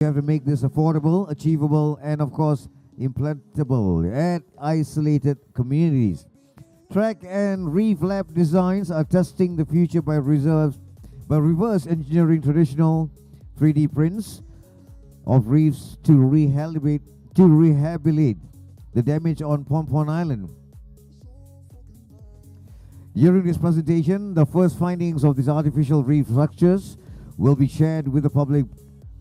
We have to make this affordable, achievable, and of course, implantable at isolated communities. Track and Reef Lab Designs are testing the future by reverse engineering traditional 3D prints of reefs to rehabilitate the damage on Pompon Island. During this presentation, the first findings of these artificial reef structures will be shared with the public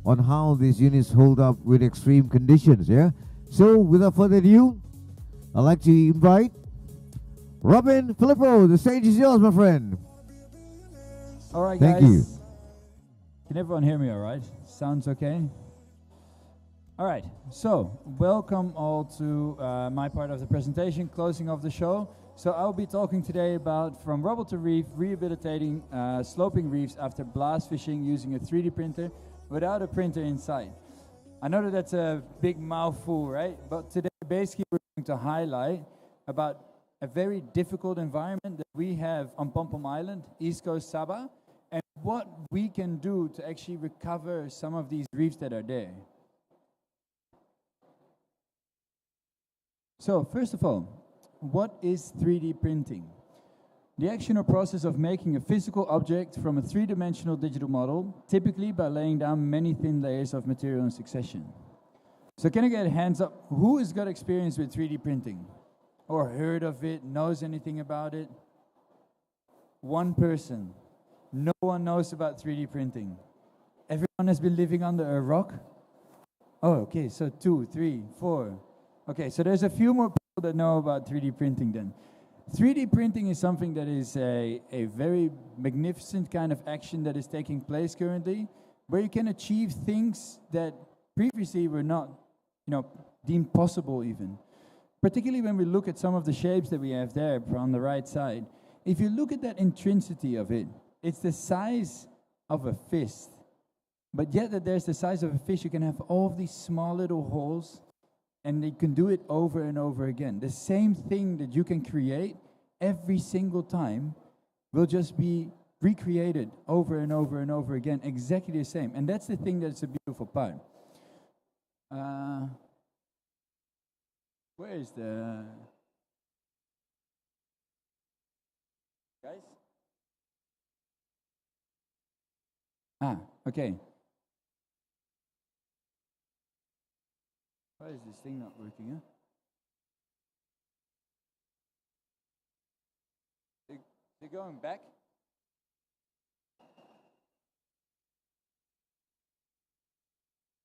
on how these units hold up with extreme conditions. Yeah. So, without further ado, I'd like to invite Robin Philippo. The stage is yours, my friend. All right, Thank guys. you. Can everyone hear me all right? Sounds okay? All right. So, welcome all to my part of the presentation, closing of the show. So, I'll be talking today about from rubble to reef, rehabilitating sloping reefs after blast fishing using a 3D printer without a printer inside. I know that that's a big mouthful, right? But today, basically, we're going to highlight about a very difficult environment that we have on Pompom Island, East Coast Sabah, and what we can do to actually recover some of these reefs that are there. So, first of all, what is 3D printing? The action or process of making a physical object from a three-dimensional digital model, typically by laying down many thin layers of material in succession. So can I get hands up? Who has got experience with 3D printing? Or heard of it, knows anything about it? One person. No one knows about 3D printing. Everyone has been living under a rock? Oh, okay, so 2, 3, 4. Okay, so there's a few more people that know about 3D printing then. 3D printing is something that is a very magnificent kind of action that is taking place currently, where you can achieve things that previously were not, deemed possible even. Particularly when we look at some of the shapes that we have there on the right side. If you look at that intrinsity of it, it's the size of a fist. But yet that there's the size of a fish, you can have all of these small little holes, and you can do it over and over again. The same thing that you can create every single time will just be recreated over and over and over again, exactly the same. And that's the thing that's a beautiful part. Where is the... Guys? Okay. Why is this thing not working, huh? They're going back?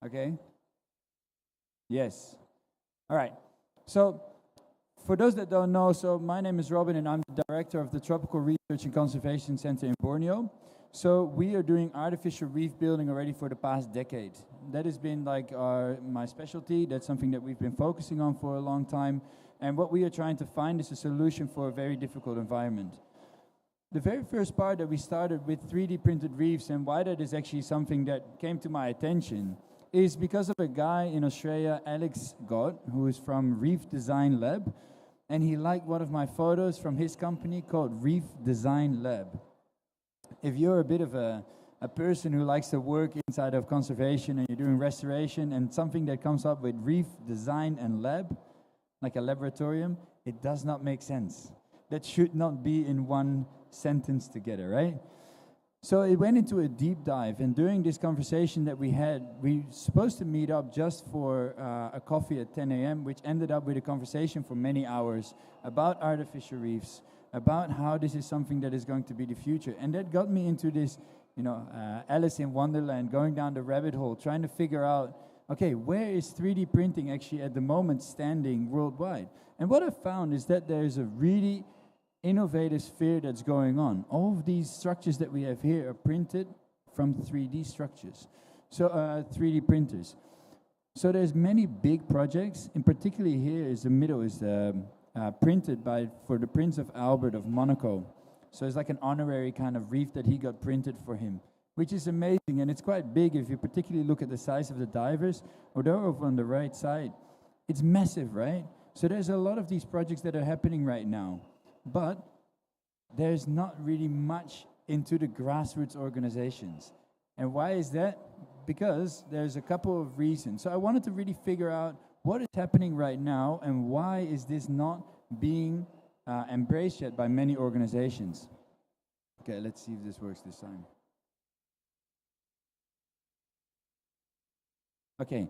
Okay. Yes. All right. So, for those that don't know, so my name is Robin and I'm the director of the Tropical Research and Conservation Center in Borneo. So we are doing artificial reef building already for the past decade. That has been like my specialty. That's something that we've been focusing on for a long time. And what we are trying to find is a solution for a very difficult environment. The very first part that we started with 3D printed reefs and why that is actually something that came to my attention is because of a guy in Australia, Alex Gott, who is from Reef Design Lab. And he liked one of my photos from his company called Reef Design Lab. If you're a bit of a person who likes to work inside of conservation and you're doing restoration and something that comes up with reef design and lab, like a laboratorium, it does not make sense. That should not be in one sentence together, right? So it went into a deep dive, and during this conversation that we had, we were supposed to meet up just for a coffee at 10 a.m., which ended up with a conversation for many hours about artificial reefs, about how this is something that is going to be the future. And that got me into this, Alice in Wonderland, going down the rabbit hole, trying to figure out, okay, where is 3D printing actually at the moment standing worldwide? And what I found is that there's a really innovative sphere that's going on. All of these structures that we have here are printed from 3D structures, so 3D printers. So there's many big projects, and particularly here is the middle is printed for the Prince of Albert of Monaco. So it's like an honorary kind of reef that he got printed for him, which is amazing, and it's quite big if you particularly look at the size of the divers, or they're over on the right side. It's massive, right? So there's a lot of these projects that are happening right now, but there's not really much into the grassroots organizations. And why is that? Because there's a couple of reasons. So I wanted to really figure out what is happening right now and why is this not being embraced yet by many organizations. Okay, let's see if this works this time. Okay.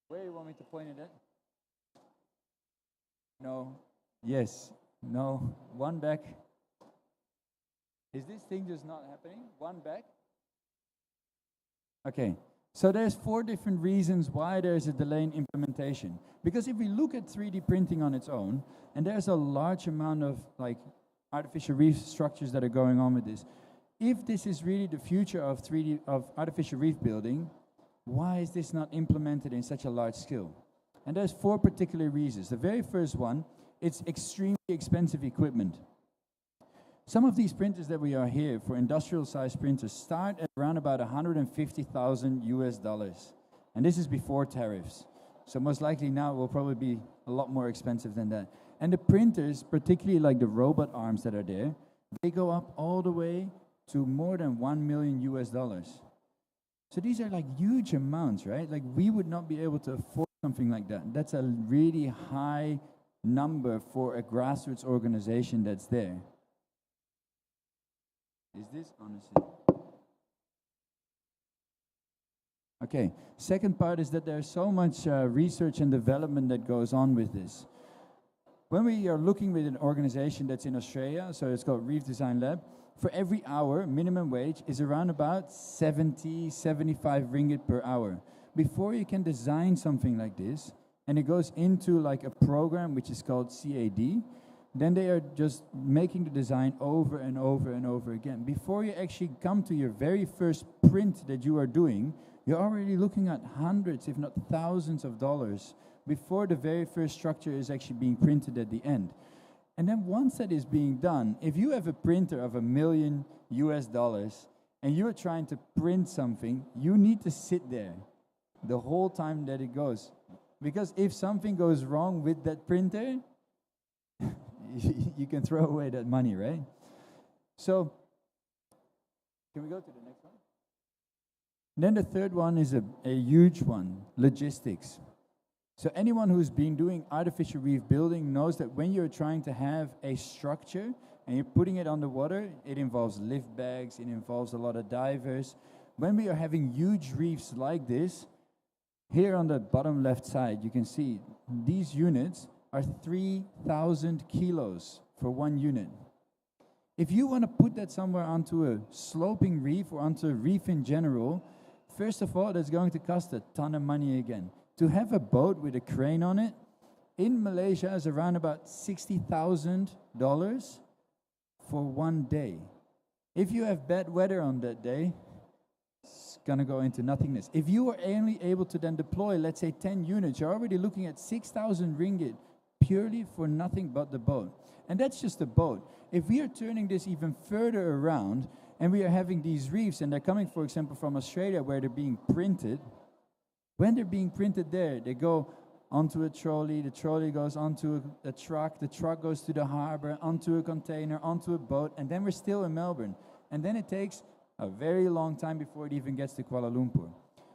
Where do you want me to point it at? No. Yes. No. One back. Is this thing just not happening? One back? Okay. So there's 4 different reasons why there's a delay in implementation. Because if we look at 3D printing on its own, and there's a large amount of like artificial reef structures that are going on with this, if this is really the future of artificial reef building, why is this not implemented in such a large scale? And there's 4 particular reasons. The very first one, it's extremely expensive equipment. Some of these printers that we are here for industrial size printers start at around about $150,000 US. And this is before tariffs. So most likely now it will probably be a lot more expensive than that. And the printers, particularly like the robot arms that are there, they go up all the way to more than $1 million US. So these are like huge amounts, right? Like we would not be able to afford something like that. That's a really high number for a grassroots organization that's there. Is this honestly? Okay, second part is that there's so much research and development that goes on with this. When we are looking with an organization that's in Australia, so it's called Reef Design Lab, for every hour, minimum wage is around about 70, 75 ringgit per hour. Before you can design something like this, and it goes into like a program which is called CAD, then they are just making the design over and over and over again. Before you actually come to your very first print that you are doing, you're already looking at hundreds, if not thousands of dollars before the very first structure is actually being printed at the end. And then once that is being done, if you have a printer of $1 million US and you're trying to print something, you need to sit there the whole time that it goes. Because if something goes wrong with that printer, you can throw away that money, right? So, can we go to the next one? Then the third one is a huge one, logistics. So anyone who's been doing artificial reef building knows that when you're trying to have a structure and you're putting it underwater, it involves lift bags, it involves a lot of divers. When we are having huge reefs like this, here on the bottom left side, you can see these units are 3,000 kilos for one unit. If you want to put that somewhere onto a sloping reef or onto a reef in general, first of all, that's going to cost a ton of money again. To have a boat with a crane on it, in Malaysia is around about $60,000 for one day. If you have bad weather on that day, it's gonna go into nothingness. If you are only able to then deploy, let's say 10 units, you're already looking at 6,000 ringgit purely for nothing but the boat. And that's just the boat. If we are turning this even further around, and we are having these reefs, and they're coming, for example, from Australia, where they're being printed, when they're being printed there, they go onto a trolley, the trolley goes onto a truck, the truck goes to the harbor, onto a container, onto a boat, and then we're still in Melbourne. And then it takes a very long time before it even gets to Kuala Lumpur.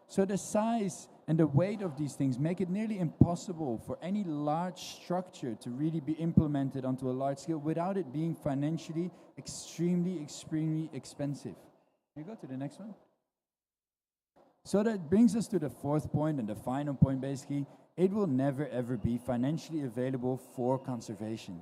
So the size and the weight of these things make it nearly impossible for any large structure to really be implemented onto a large scale without it being financially extremely expensive. Can you go to the next one? So that brings us to the fourth point and the final point, basically. It will never ever be financially available for conservation.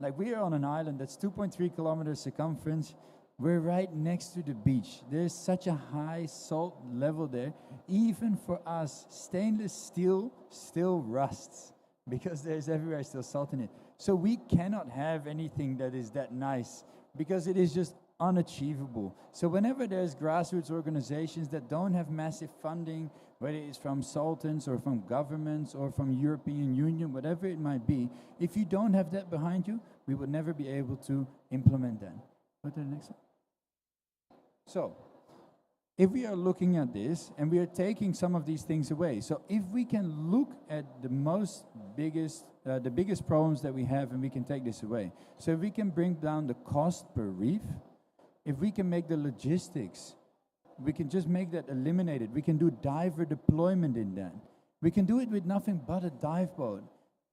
Like, we are on an island that's 2.3 kilometers circumference. We're right next to the beach. There's such a high salt level there. Even for us, stainless steel still rusts because there's everywhere still salt in it. So we cannot have anything that is that nice because it is just unachievable. So whenever there's grassroots organizations that don't have massive funding, whether it's from sultans or from governments or from European Union, whatever it might be, if you don't have that behind you, we would never be able to implement that. Go to the next one. So, if we are looking at this and we are taking some of these things away, so if we can look at the biggest problems that we have and we can take this away, so if we can bring down the cost per reef, if we can make the logistics, we can just make that eliminated. We can do diver deployment in that. We can do it with nothing but a dive boat.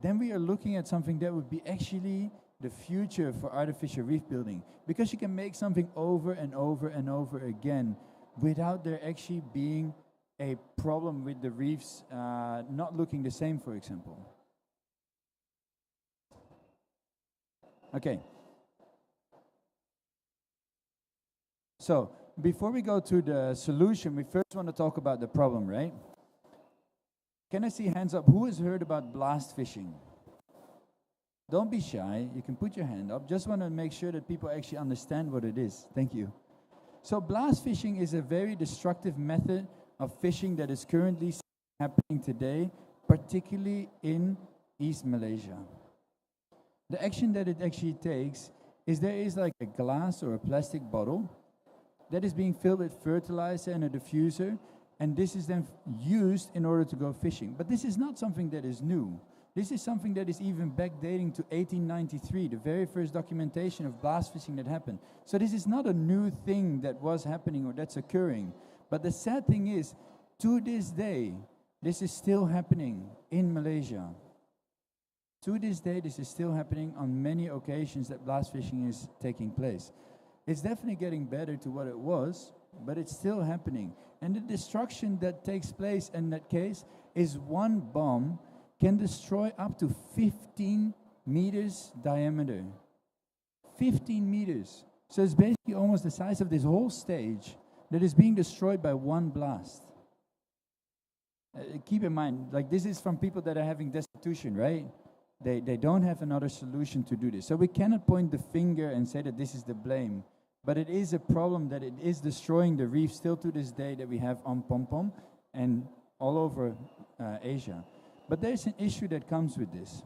Then we are looking at something that would be actually the future for artificial reef building, because you can make something over and over and over again without there actually being a problem with the reefs not looking the same, for example. Okay. So, before we go to the solution, we first want to talk about the problem, right? Can I see hands up? Who has heard about blast fishing? Don't be shy. You can put your hand up. Just want to make sure that people actually understand what it is. Thank you. So blast fishing is a very destructive method of fishing that is currently happening today, particularly in East Malaysia. The action that it actually takes is there is like a glass or a plastic bottle that is being filled with fertilizer and a diffuser, and this is then used in order to go fishing. But this is not something that is new. This is something that is even backdating to 1893, the very first documentation of blast fishing that happened. So this is not a new thing that was happening or that's occurring. But the sad thing is, to this day, this is still happening in Malaysia. To this day, this is still happening on many occasions that blast fishing is taking place. It's definitely getting better to what it was, but it's still happening. And the destruction that takes place in that case is one bomb can destroy up to 15 meters diameter. 15 meters. So it's basically almost the size of this whole stage that is being destroyed by one blast. Keep in mind, like this is from people that are having destitution, right? They don't have another solution to do this. So we cannot point the finger and say that this is the blame. But it is a problem that it is destroying the reef still to this day that we have on Pom Pom and all over Asia. But there's an issue that comes with this.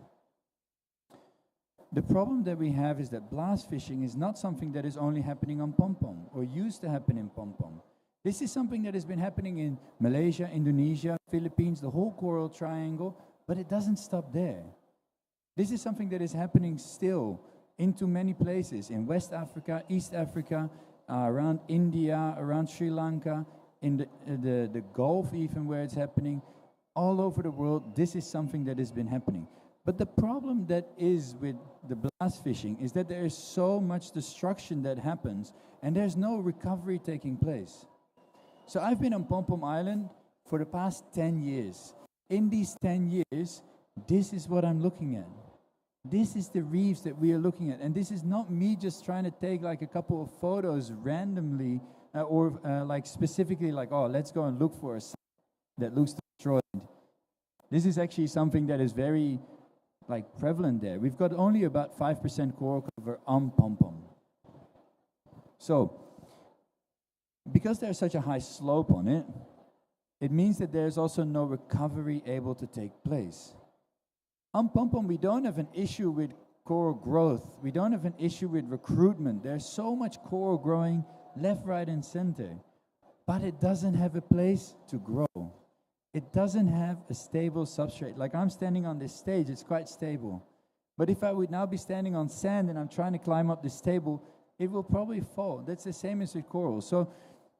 The problem that we have is that blast fishing is not something that is only happening on Pom Pom or used to happen in Pom Pom. This is something that has been happening in Malaysia, Indonesia, Philippines, the whole Coral Triangle, but it doesn't stop there. This is something that is happening still into many places in West Africa, East Africa, around India, around Sri Lanka, in the Gulf even where it's happening. All over the world, this is something that has been happening. But the problem that is with the blast fishing is that there is so much destruction that happens and there's no recovery taking place. So I've been on Pom Pom Island for the past 10 years. In these 10 years, this is what I'm looking at. This is the reefs that we are looking at. And this is not me just trying to take like a couple of photos randomly or like specifically like, oh, let's go and look for a site that looks destroyed. This is actually something that is very like prevalent there. We've got only about 5% coral cover on Pom Pom. So, because there's such a high slope on it, it means that there's also no recovery able to take place. On Pom Pom, we don't have an issue with coral growth. We don't have an issue with recruitment. There's so much coral growing left, right, and center. But it doesn't have a place to grow. It doesn't have a stable substrate. Like I'm standing on this stage, it's quite stable. But if I would now be standing on sand and I'm trying to climb up this table, it will probably fall. That's the same as with coral. So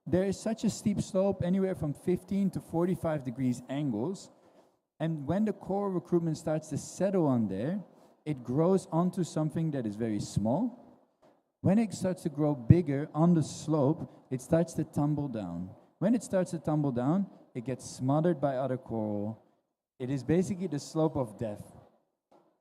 there is such a steep slope, anywhere from 15 to 45 degrees angles. And when the coral recruitment starts to settle on there, it grows onto something that is very small. When it starts to grow bigger on the slope, it starts to tumble down. When it starts to tumble down, it gets smothered by other coral. It is basically the slope of death.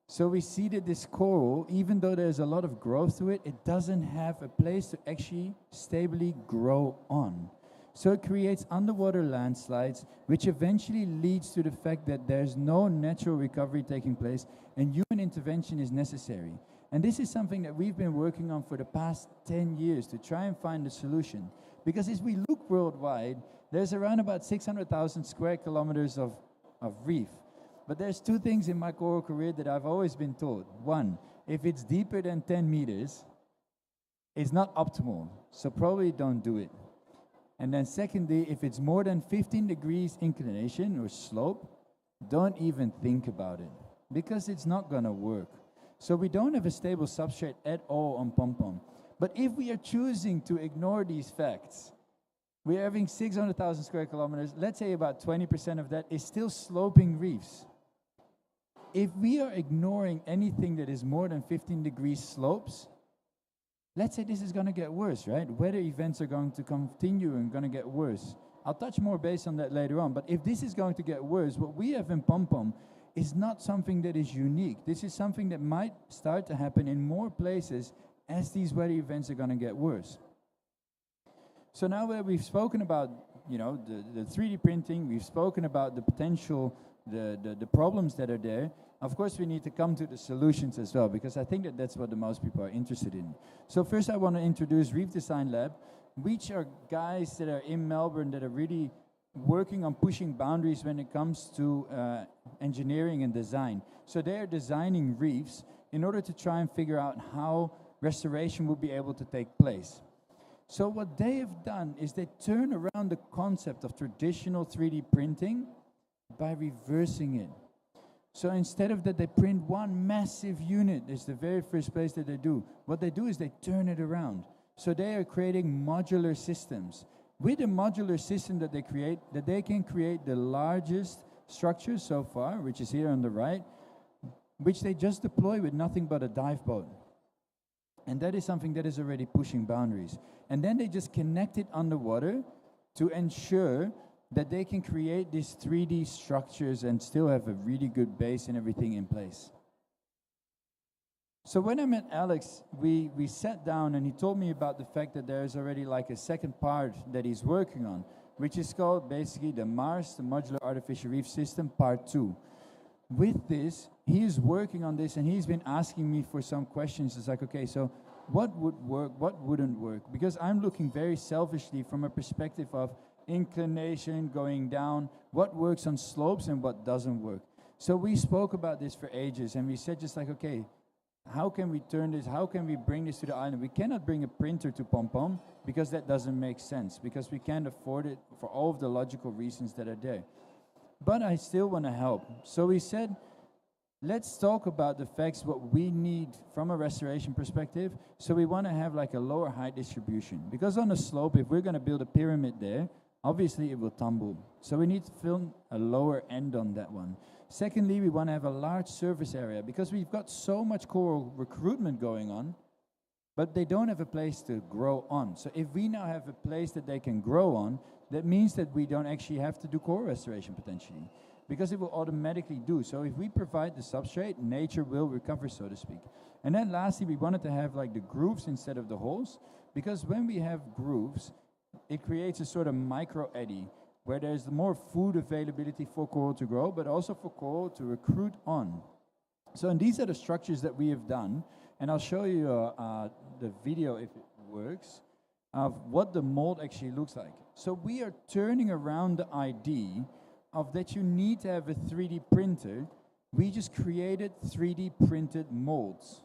So we see that this coral, even though there's a lot of growth to it, it doesn't have a place to actually stably grow on. So it creates underwater landslides, which eventually leads to the fact that there's no natural recovery taking place and human intervention is necessary. And this is something that we've been working on for the past 10 years to try and find a solution. Because as we look worldwide, there's around about 600,000 square kilometers of reef. But there's two things in my coral career that I've always been told. One, if it's deeper than 10 meters, it's not optimal. So probably don't do it. And then secondly, if it's more than 15 degrees inclination or slope, don't even think about it, because it's not gonna work. So we don't have a stable substrate at all on pom-pom. But if we are choosing to ignore these facts, we're having 600,000 square kilometers. Let's say about 20% of that is still sloping reefs. If we are ignoring anything that is more than 15 degrees slopes, let's say this is going to get worse, right? Weather events are going to continue and going to get worse. I'll touch more base on that later on. But if this is going to get worse, what we have in pom-pom is not something that is unique. This is something that might start to happen in more places as these weather events are going to get worse. So now that we've spoken about, the 3D printing, we've spoken about the potential, the problems that are there, of course we need to come to the solutions as well, because I think that that's what the most people are interested in. So first I want to introduce Reef Design Lab, which are guys that are in Melbourne that are really working on pushing boundaries when it comes to engineering and design. So they are designing reefs in order to try and figure out how restoration will be able to take place. So what they have done is they turn around the concept of traditional 3D printing by reversing it. So instead of that they print one massive unit, it's the very first place that they do. What they do is they turn it around. So they are creating modular systems. With a modular system that they create, that they can create the largest structure so far, which is here on the right, which they just deploy with nothing but a dive boat. And that is something that is already pushing boundaries. And then they just connect it underwater to ensure that they can create these 3D structures and still have a really good base and everything in place. So when I met Alex, we sat down and he told me about the fact that there is already like a second part that he's working on, which is called basically the MARS, the Modular Artificial Reef System, Part 2. With this, he is working on this and he's been asking me for some questions. It's like, okay, so what would work, what wouldn't work? Because I'm looking very selfishly from a perspective of inclination, going down, what works on slopes and what doesn't work. So we spoke about this for ages and we said just like, okay, how can we turn this, how can we bring this to the island? We cannot bring a printer to pom-pom because that doesn't make sense, because we can't afford it for all of the logical reasons that are there. But I still want to help. So we said, let's talk about the facts, what we need from a restoration perspective. So we want to have like a lower height distribution. Because on a slope, if we're going to build a pyramid there, obviously it will tumble. So we need to film a lower end on that one. Secondly, we want to have a large surface area because we've got so much coral recruitment going on, but they don't have a place to grow on. So if we now have a place that they can grow on, that means that we don't actually have to do coral restoration potentially, because it will automatically do. So if we provide the substrate, nature will recover, so to speak. And then lastly, we wanted to have like the grooves instead of the holes, because when we have grooves, it creates a sort of micro eddy where there's more food availability for coral to grow, but also for coral to recruit on. So and these are the structures that we have done, and I'll show you the video if it works, of what the mold actually looks like. So we are turning around the idea of that you need to have a 3D printer. We just created 3D printed molds.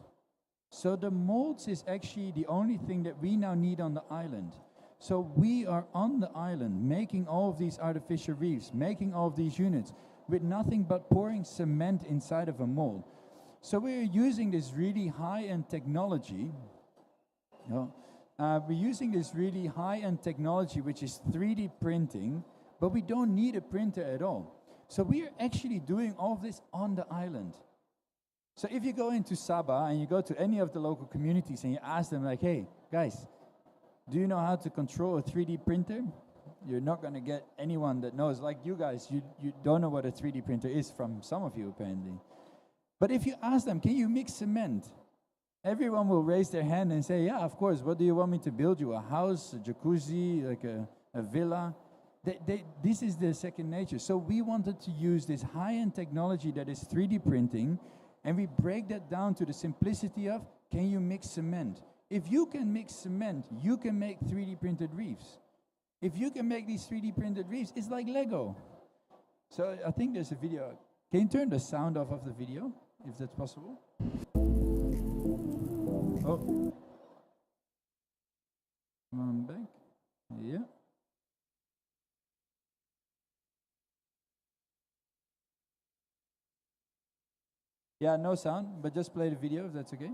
So the molds is actually the only thing that we now need on the island. So we are on the island making all of these artificial reefs, making all of these units with nothing but pouring cement inside of a mold. So we're using this really high-end technology. We're using this really high-end technology, which is 3D printing, but we don't need a printer at all. So we are actually doing all of this on the island. So if you go into Sabah and you go to any of the local communities and you ask them like, hey, guys, do you know how to control a 3D printer? You're not going to get anyone that knows. Like you guys, you don't know what a 3D printer is, from some of you apparently. But if you ask them, can you mix cement? Everyone will raise their hand and say, yeah, of course. What do you want me to build you? A house, a jacuzzi, like a villa? This is their second nature. So we wanted to use this high-end technology that is 3D printing, and we break that down to the simplicity of, can you mix cement? If you can mix cement, you can make 3D printed reefs. If you can make these 3D printed reefs, it's like Lego. So I think there's a video. Can you turn the sound off of the video, if that's possible? Oh. One back. Yeah. Yeah, no sound, but just play the video if that's okay.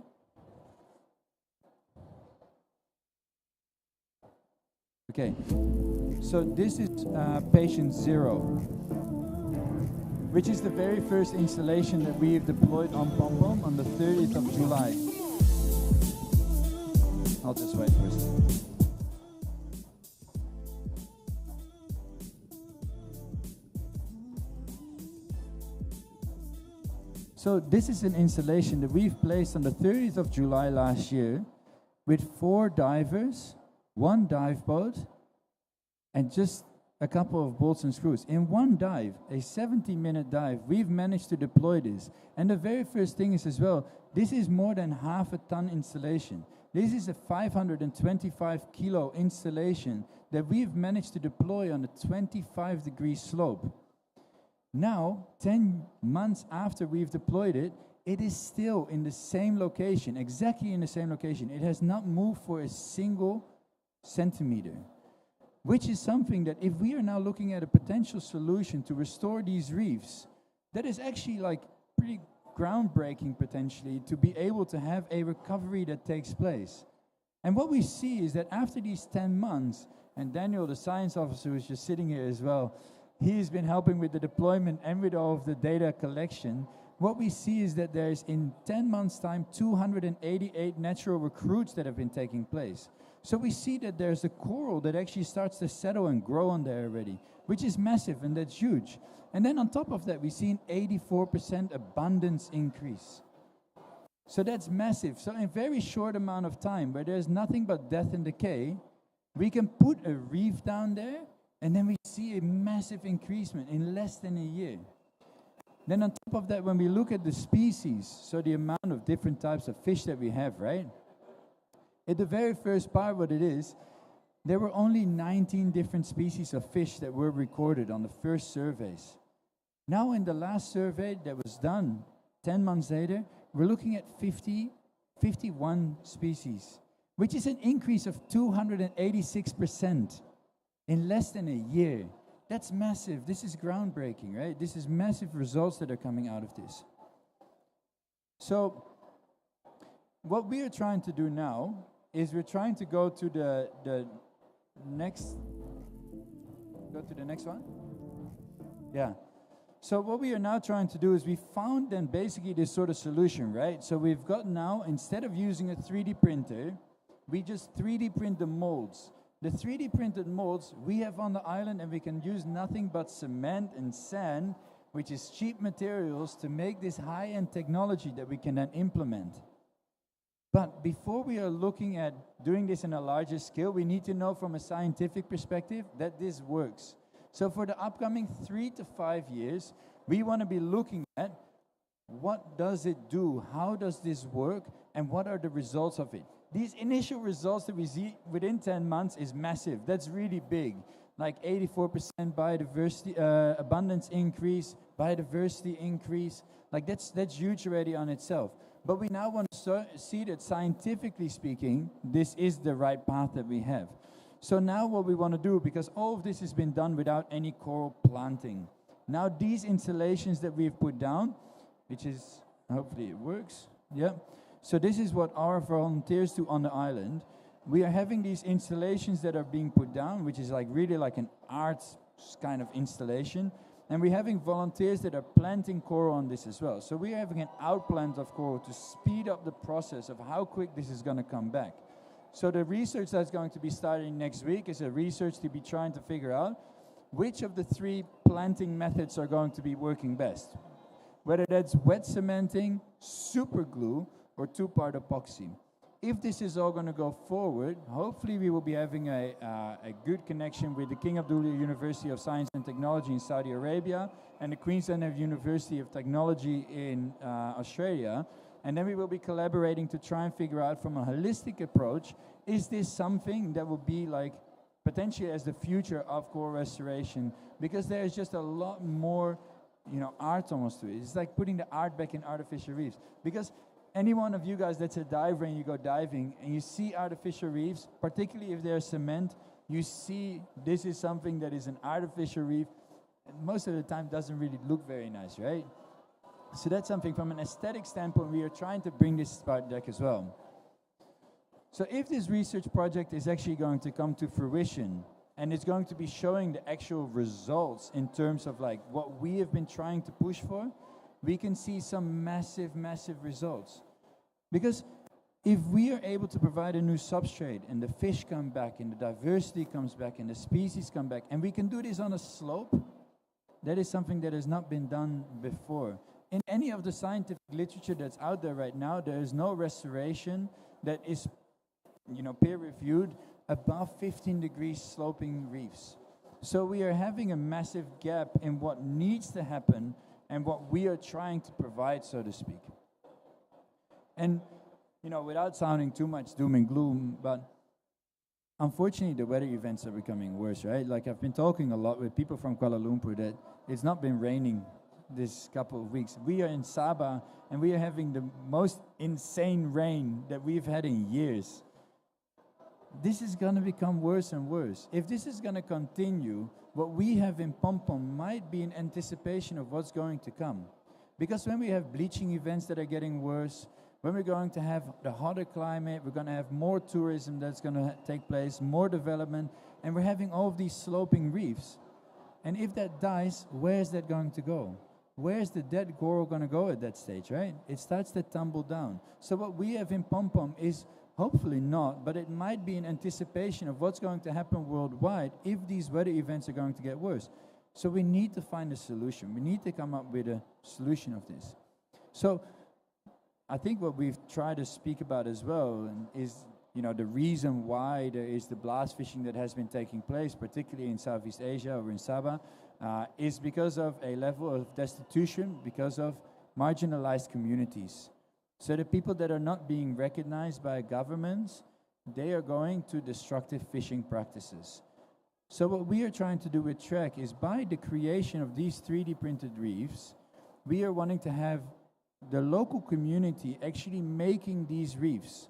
Okay, so this is patient 0, which is the very first installation that we've deployed on Pom-Pom on the 30th of July. I'll just wait for a second. So this is an installation that we've placed on the 30th of July last year with 4 divers, 1 dive boat, and just a couple of bolts and screws. In one dive, a 70-minute dive, we've managed to deploy this. And the very first thing is as well, this is more than half a ton installation. This is a 525 kilo installation that we've managed to deploy on a 25-degree slope. Now, 10 months after we've deployed it, it is still in the same location, exactly in the same location. It has not moved for a single centimeter, which is something that if we are now looking at a potential solution to restore these reefs, that is actually like pretty groundbreaking potentially to be able to have a recovery that takes place. And what we see is that after these 10 months, and Daniel, the science officer, who's just sitting here as well, he's been helping with the deployment and with all of the data collection. What we see is that there's, in 10 months' time, 288 natural recruits that have been taking place. So we see that there's a coral that actually starts to settle and grow on there already, which is massive, and that's huge. And then on top of that, we see an 84% abundance increase. So that's massive. So in a very short amount of time, where there's nothing but death and decay, we can put a reef down there, and then we see a massive increasement in less than a year. Then on top of that, when we look at the species, so the amount of different types of fish that we have, right? At the very first part, what it is, there were only 19 different species of fish that were recorded on the first surveys. Now in the last survey that was done 10 months later, we're looking at 51 species, which is an increase of 286%. in less than a year. That's massive. This is groundbreaking, right? This is massive results that are coming out of this. So what we are trying to do now is we're trying to go to the next one. Yeah. So what we are now trying to do is we found then basically this sort of solution, right? So we've got now, instead of using a 3D printer, we just 3D print the molds. The 3D printed molds we have on the island, and we can use nothing but cement and sand, which is cheap materials, to make this high-end technology that we can then implement. But before we are looking at doing this in a larger scale, we need to know from a scientific perspective that this works. So for the upcoming 3 to 5 years, we want to be looking at what does it do, how does this work, and what are the results of it. These initial results that we see within 10 months is massive. That's really big. Like 84% biodiversity, abundance increase, biodiversity increase. Like that's huge already on itself. But we now want to see that scientifically speaking, this is the right path that we have. So now what we want to do, because all of this has been done without any coral planting. Now these installations that we've put down, which is, hopefully it works, yeah. So this is what our volunteers do on the island. We are having these installations that are being put down, which is like really like an art kind of installation. And we're having volunteers that are planting coral on this as well. So we're having an outplant of coral to speed up the process of how quick this is going to come back. So the research that's going to be starting next week is a research to be trying to figure out which of the 3 planting methods are going to be working best. Whether that's wet cementing, super glue, or 2-part epoxy. If this is all going to go forward, hopefully we will be having a good connection with the King Abdullah University of Science and Technology in Saudi Arabia and the Queensland University of Technology in Australia. And then we will be collaborating to try and figure out from a holistic approach, is this something that will be like potentially as the future of coral restoration? Because there's just a lot more, art almost to it. It's like putting the art back in artificial reefs. Because any one of you guys that's a diver and you go diving and you see artificial reefs, particularly if they're cement, you see this is something that is an artificial reef, and most of the time doesn't really look very nice, right? So that's something from an aesthetic standpoint, we are trying to bring this to our deck as well. So if this research project is actually going to come to fruition, and it's going to be showing the actual results in terms of like what we have been trying to push for, we can see some massive, massive results. Because if we are able to provide a new substrate and the fish come back and the diversity comes back and the species come back, and we can do this on a slope, that is something that has not been done before. In any of the scientific literature that's out there right now, there is no restoration that is, peer-reviewed above 15 degrees sloping reefs. So we are having a massive gap in what needs to happen and what we are trying to provide, so to speak. And, without sounding too much doom and gloom, but unfortunately the weather events are becoming worse, right? Like I've been talking a lot with people from Kuala Lumpur that it's not been raining this couple of weeks. We are in Sabah and we are having the most insane rain that we've had in years. This is going to become worse and worse. If this is going to continue, what we have in Pompom might be in anticipation of what's going to come. Because when we have bleaching events that are getting worse, when we're going to have the hotter climate, we're going to have more tourism that's going to take place, more development, and we're having all of these sloping reefs. And if that dies, where's that going to go? Where's the dead coral going to go at that stage, right? It starts to tumble down. So what we have in Pompom is hopefully not, but it might be in anticipation of what's going to happen worldwide if these weather events are going to get worse. So we need to find a solution. We need to come up with a solution of this. So I think what we've tried to speak about as well is, the reason why there is the blast fishing that has been taking place, particularly in Southeast Asia or in Sabah, is because of a level of destitution, because of marginalized communities. So the people that are not being recognized by governments, they are going to destructive fishing practices. So what we are trying to do with Trek is by the creation of these 3D printed reefs, we are wanting to have the local community actually making these reefs.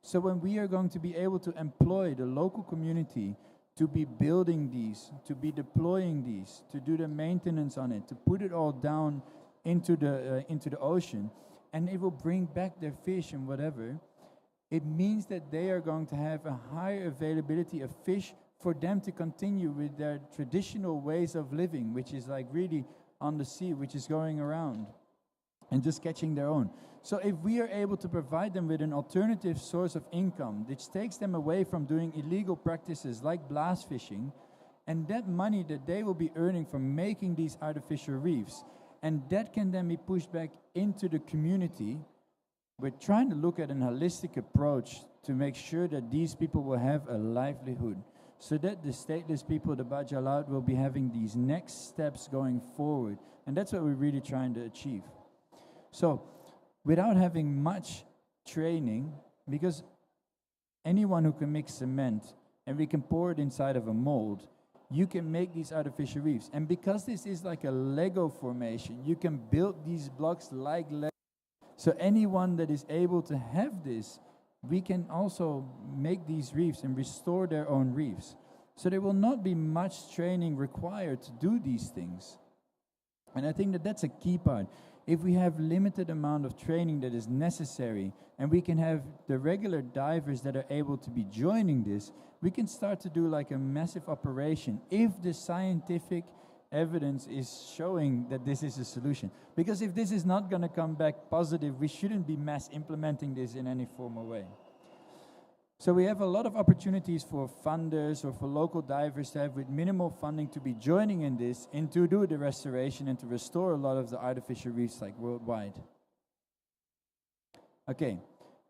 So when we are going to be able to employ the local community to be building these, to be deploying these, to do the maintenance on it, to put it all down into the ocean, and it will bring back their fish and whatever, it means that they are going to have a higher availability of fish for them to continue with their traditional ways of living, which is like really on the sea, which is going around and just catching their own. So if we are able to provide them with an alternative source of income, which takes them away from doing illegal practices like blast fishing, and that money that they will be earning from making these artificial reefs, and that can then be pushed back into the community, we're trying to look at an holistic approach to make sure that these people will have a livelihood, so that the stateless people, the Bajalaut, will be having these next steps going forward. And that's what we're really trying to achieve. So, without having much training, because anyone who can mix cement and we can pour it inside of a mold, you can make these artificial reefs. And because this is like a Lego formation, you can build these blocks like Lego. So anyone that is able to have this, we can also make these reefs and restore their own reefs. So there will not be much training required to do these things. And I think that that's a key part. If we have limited amount of training that is necessary, and we can have the regular divers that are able to be joining this, we can start to do like a massive operation if the scientific evidence is showing that this is a solution. Because if this is not going to come back positive, we shouldn't be mass implementing this in any formal way. So we have a lot of opportunities for funders or for local divers to have with minimal funding to be joining in this and to do the restoration and to restore a lot of the artificial reefs like worldwide. Okay,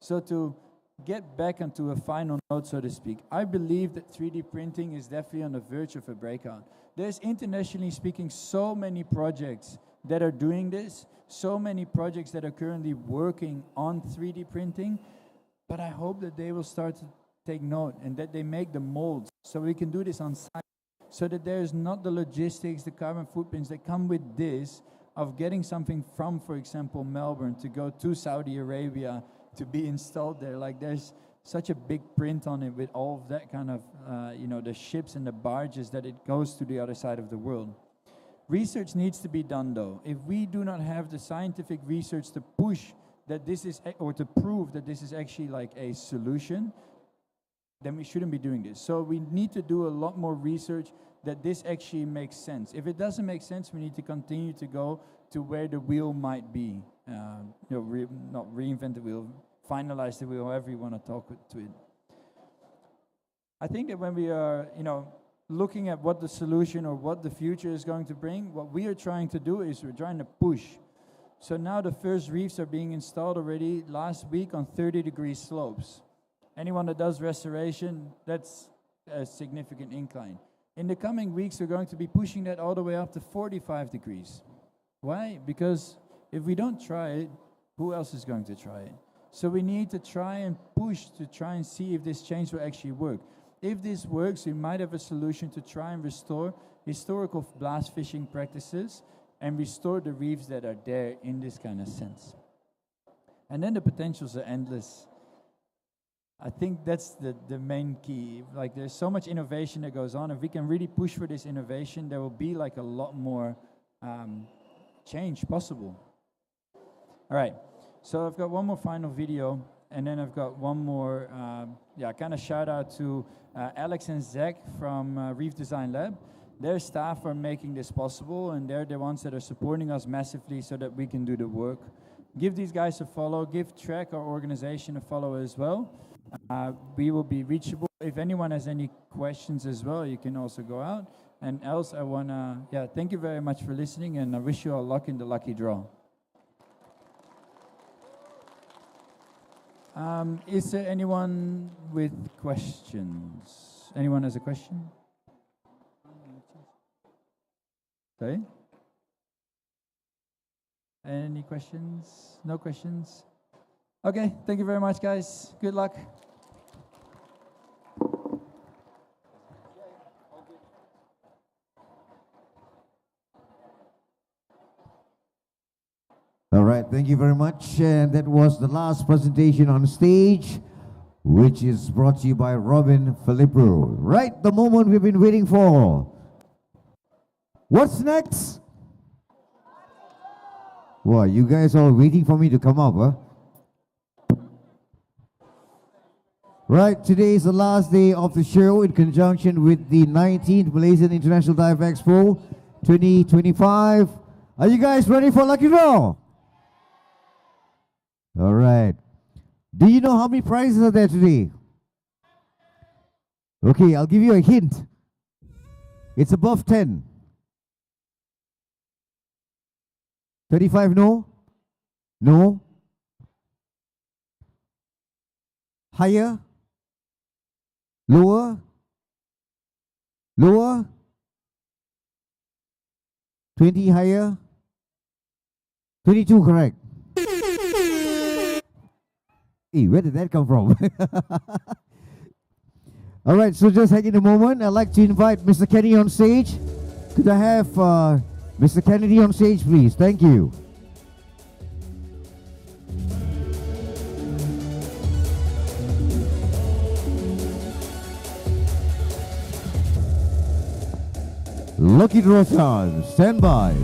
so to get back onto a final note, so to speak, I believe that 3D printing is definitely on the verge of a breakout. There's, internationally speaking, so many projects that are doing this, so many projects that are currently working on 3D printing, but I hope that they will start to take note and that they make the molds so we can do this on site, so that there's not the logistics, the carbon footprints that come with this of getting something from, for example, Melbourne to go to Saudi Arabia to be installed there. Like there's such a big print on it with all of that kind of, the ships and the barges that it goes to the other side of the world. Research needs to be done though. If we do not have the scientific research to push that this is, or to prove that this is actually like a solution, then we shouldn't be doing this. So we need to do a lot more research that this actually makes sense. If it doesn't make sense, we need to continue to go to where the wheel might be. Not reinvent the wheel, finalize the wheel, however you want to talk to it. I think that when we are, looking at what the solution or what the future is going to bring, what we are trying to do is we're trying to push. So now the first reefs are being installed already last week on 30-degree slopes. Anyone that does restoration, that's a significant incline. In the coming weeks, we're going to be pushing that all the way up to 45 degrees. Why? Because if we don't try it, who else is going to try it? So we need to try and push to try and see if this change will actually work. If this works, we might have a solution to try and restore historical blast fishing practices and restore the reefs that are there in this kind of sense. And then the potentials are endless. I think that's the main key. Like, there's so much innovation that goes on. If we can really push for this innovation, there will be like a lot more change possible. All right, so I've got one more final video, and then I've got one more, kind of shout out to Alex and Zach from Reef Design Lab. Their staff are making this possible, and they're the ones that are supporting us massively so that we can do the work. Give these guys a follow. Give Track, our organization, a follow as well. We will be reachable. If anyone has any questions as well, you can also go out. And else, I want to, thank you very much for listening, and I wish you all luck in the lucky draw. Is there anyone with questions? Anyone has a question? Sorry? Any questions? No questions? Okay, thank you very much, guys. Good luck. All right, thank you very much. And that was the last presentation on stage, which is brought to you by Robin Philippo. Right, the moment we've been waiting for. What's next? Wow, you guys are waiting for me to come up, huh? Right, today is the last day of the show in conjunction with the 19th Malaysian International Dive Expo 2025. Are you guys ready for Lucky Draw? All right. Do you know how many prizes are there today? Okay, I'll give you a hint. It's above 10. 35, no? No? Higher? Lower? Lower? 20 higher? 22 correct. Hey, where did that come from? All right, so just hang in a moment. I'd like to invite Mr. Kenny on stage. Could I have Mr. Kennedy on stage, please? Thank you. Lucky draw time. Stand by.